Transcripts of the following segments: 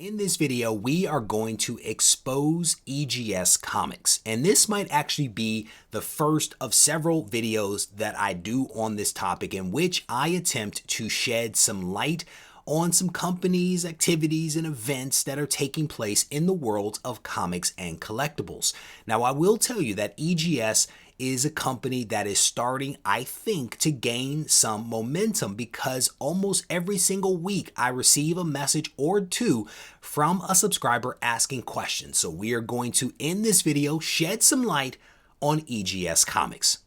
In this video, we are going to expose EGS Comics, and this might actually be the first of several videos that I do on this topic in which I attempt to shed some light on some companies, activities, and events that are taking place in the world of comics and collectibles. Now, I will tell you that EGS is a company that is starting, I think, to gain some momentum because almost every single week I receive a message or two from a subscriber asking questions. So we are going to, in this video, shed some light on EGS Comics.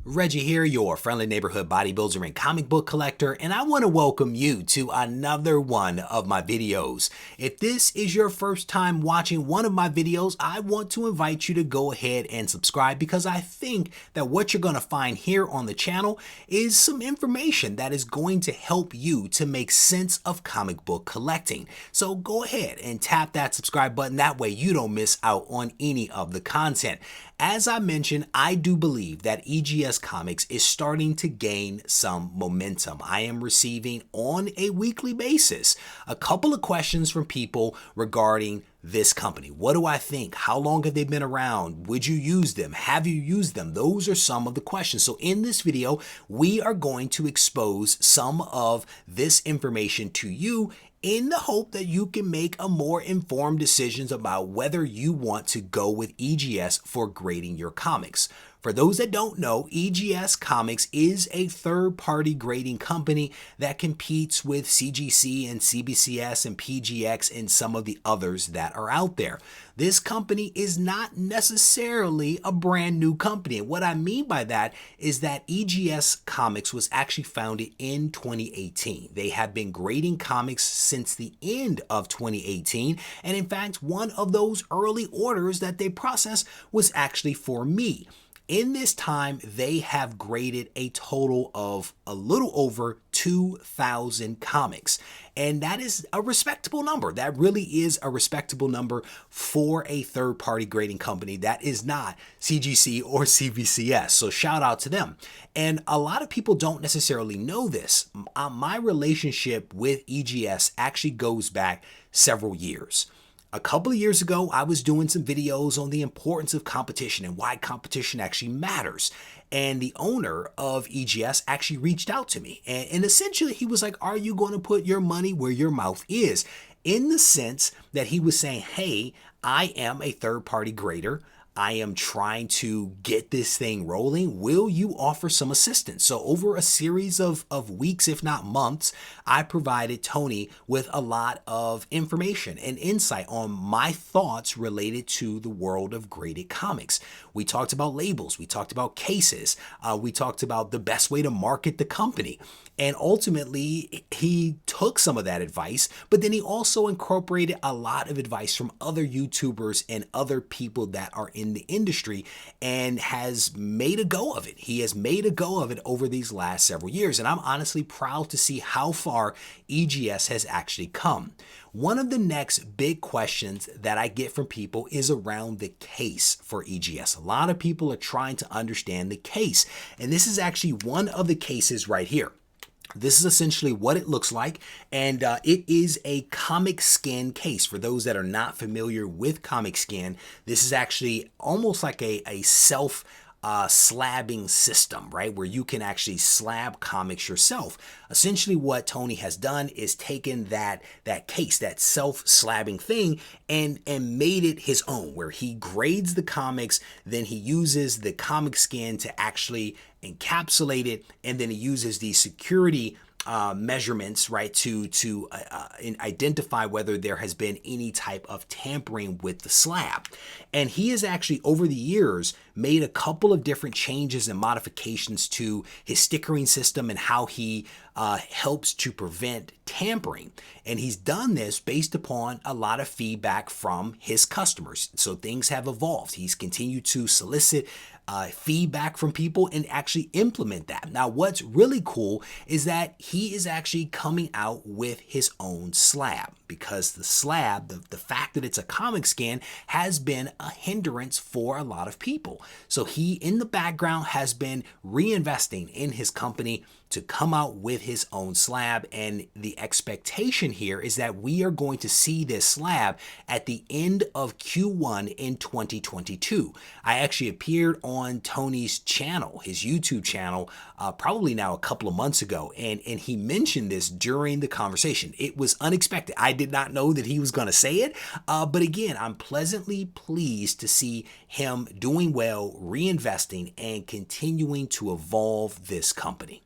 Reggie here, your friendly neighborhood bodybuilder and comic book collector, and I want to welcome you to another one of my videos. If this is your first time watching one of my videos, I want to invite you to go ahead and subscribe because I think that what you're going to find here on the channel is some information that is going to help you to make sense of comic book collecting. So go ahead and tap that subscribe button. That way you don't miss out on any of the content. As I mentioned, I do believe that EGS Comics is starting to gain some momentum. I am receiving on a weekly basis a couple of questions from people regarding this company. What do I think? How long have they been around? Would you use them? Have you used them? Those are some of the questions. So in this video, we are going to expose some of this information to you in the hope that you can make a more informed decisions about whether you want to go with EGS for grading your comics. For those that don't know, EGS Comics is a third-party grading company that competes with CGC and CBCS and PGX and some of the others that are out there. This company is not necessarily a brand new company. And what I mean by that is that EGS Comics was actually founded in 2018. They have been grading comics since the end of 2018. And in fact, one of those early orders that they processed was actually for me. In this time, they have graded a total of a little over 2,000 comics. And that is a respectable number. That really is a respectable number for a third-party grading company that is not CGC or CBCS. So shout out to them. And a lot of people don't necessarily know this. My relationship with EGS actually goes back several years. A couple of years ago, I was doing some videos on the importance of competition and why competition actually matters. And the owner of EGS actually reached out to me. And essentially, he was like, are you going to put your money where your mouth is? In the sense that he was saying, hey, I am a third-party grader. I am trying to get this thing rolling. Will you offer some assistance? So over a series of weeks, if not months, I provided Tony with a lot of information and insight on my thoughts related to the world of graded comics. We talked about labels. We talked about cases. We talked about the best way to market the company. And ultimately, he took some of that advice, but then he also incorporated a lot of advice from other YouTubers and other people that are in the industry and has made a go of it. He has made a go of it over these last several years. And I'm honestly proud to see how far EGS has actually come. One of the next big questions that I get from people is around the case for EGS. A lot of people are trying to understand the case. And this is actually one of the cases right here. This is essentially what it looks like, and it is a comic scan case. For those that are not familiar with comic scan, this is actually almost like a self slabbing system, right? Where you can actually slab comics yourself. Essentially what Tony has done is taken that case, that self-slabbing thing, and made it his own, where he grades the comics, then he uses the comic scan to actually encapsulate it, and then he uses the security measurements, right, to identify whether there has been any type of tampering with the slab. And he has actually, over the years, made a couple of different changes and modifications to his stickering system and how he helps to prevent tampering. And he's done this based upon a lot of feedback from his customers. So things have evolved. He's continued to solicit feedback from people and actually implement that. Now, what's really cool is that he is actually coming out with his own slab, because the slab, the fact that it's a comic scan, has been a hindrance for a lot of people. So he, in the background, has been reinvesting in his company to come out with his own slab, and the expectation here is that we are going to see this slab at the end of Q1 in 2022. I actually appeared on Tony's channel, his YouTube channel, probably now a couple of months ago, and he mentioned this during the conversation. It was unexpected. I did not know that he was going to say it, but again, I'm pleasantly pleased to see him doing well, reinvesting, and continuing to evolve this company.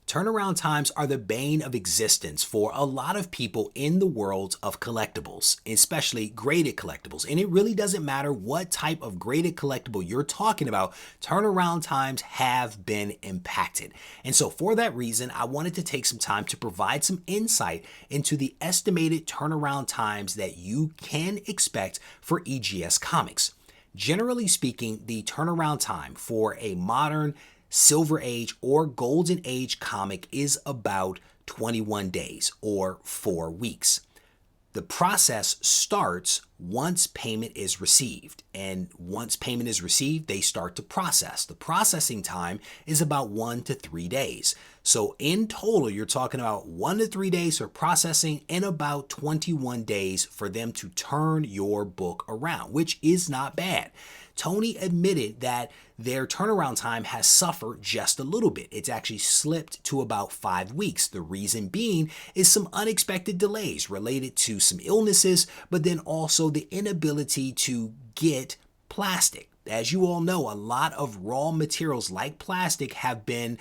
Turnaround times are the bane of existence for a lot of people in the world of collectibles, especially graded collectibles. And it really doesn't matter what type of graded collectible you're talking about, turnaround times have been impacted. And so for that reason, I wanted to take some time to provide some insight into the estimated turnaround times that you can expect for EGS Comics. Generally speaking, the turnaround time for a modern Silver Age or Golden Age comic is about 21 days or 4 weeks. The process starts once payment is received, and once payment is received, they start to process. The processing time is about 1 to 3 days. So in total, you're talking about 1 to 3 days for processing and about 21 days for them to turn your book around, which is not bad. Tony admitted that their turnaround time has suffered just a little bit. It's actually slipped to about 5 weeks. The reason being is some unexpected delays related to some illnesses, but then also the inability to get plastic. As you all know, a lot of raw materials like plastic have been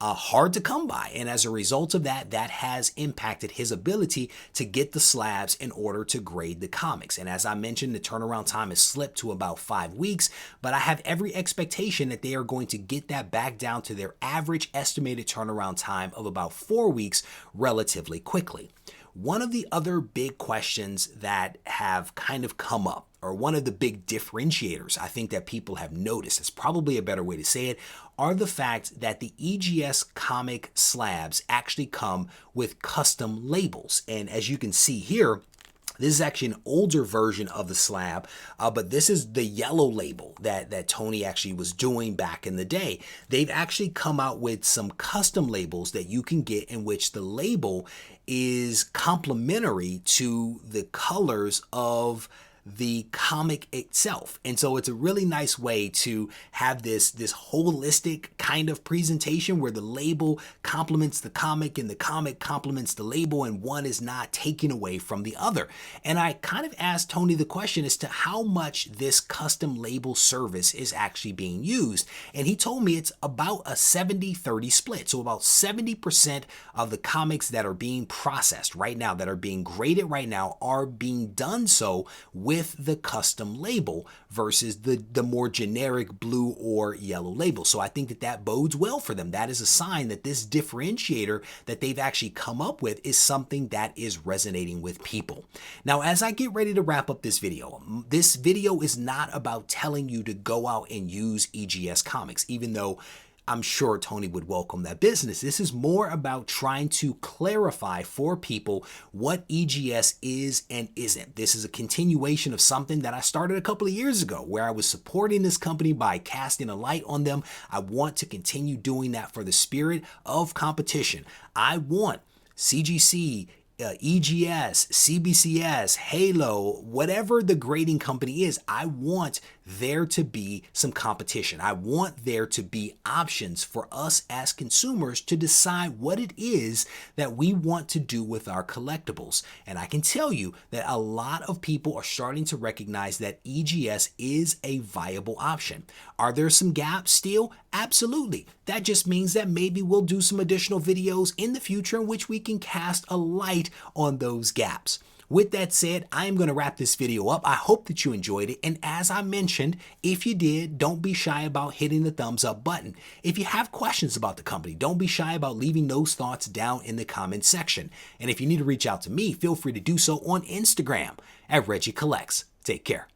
hard to come by, and as a result of that, that has impacted his ability to get the slabs in order to grade the comics. And as I mentioned, the turnaround time has slipped to about 5 weeks, but I have every expectation that they are going to get that back down to their average estimated turnaround time of about 4 weeks relatively quickly. One of the other big questions that have kind of come up, or one of the big differentiators I think that people have noticed, it's probably a better way to say it, are the fact that the EGS comic slabs actually come with custom labels. And as you can see here, this is actually an older version of the slab, but this is the yellow label that Tony actually was doing back in the day. They've actually come out with some custom labels that you can get, in which the label is complementary to the colors of the comic itself. And so it's a really nice way to have this holistic kind of presentation where the label complements the comic and the comic complements the label, and one is not taken away from the other. And I kind of asked Tony the question as to how much this custom label service is actually being used. And he told me it's about a 70-30 split. So about 70% of the comics that are being processed right now, that are being graded right now, are being done so with the custom label versus the more generic blue or yellow label. So I think that that bodes well for them. That is a sign that this differentiator that they've actually come up with is something that is resonating with people. Now, as I get ready to wrap up this video is not about telling you to go out and use EGS Comics, even though I'm sure Tony would welcome that business. This is more about trying to clarify for people what EGS is and isn't. This is a continuation of something that I started a couple of years ago, where I was supporting this company by casting a light on them. I want to continue doing that for the spirit of competition. I want CGC, EGS, CBCS, Halo, whatever the grading company is, I want there to be some competition. I want there to be options for us as consumers to decide what it is that we want to do with our collectibles. And I can tell you that a lot of people are starting to recognize that EGS is a viable option. Are there some gaps still? Absolutely. That just means that maybe we'll do some additional videos in the future in which we can cast a light on those gaps. With that said, I am going to wrap this video up. I hope that you enjoyed it. And as I mentioned, if you did, don't be shy about hitting the thumbs up button. If you have questions about the company, don't be shy about leaving those thoughts down in the comments section. And if you need to reach out to me, feel free to do so on Instagram at Regie Collects. Take care.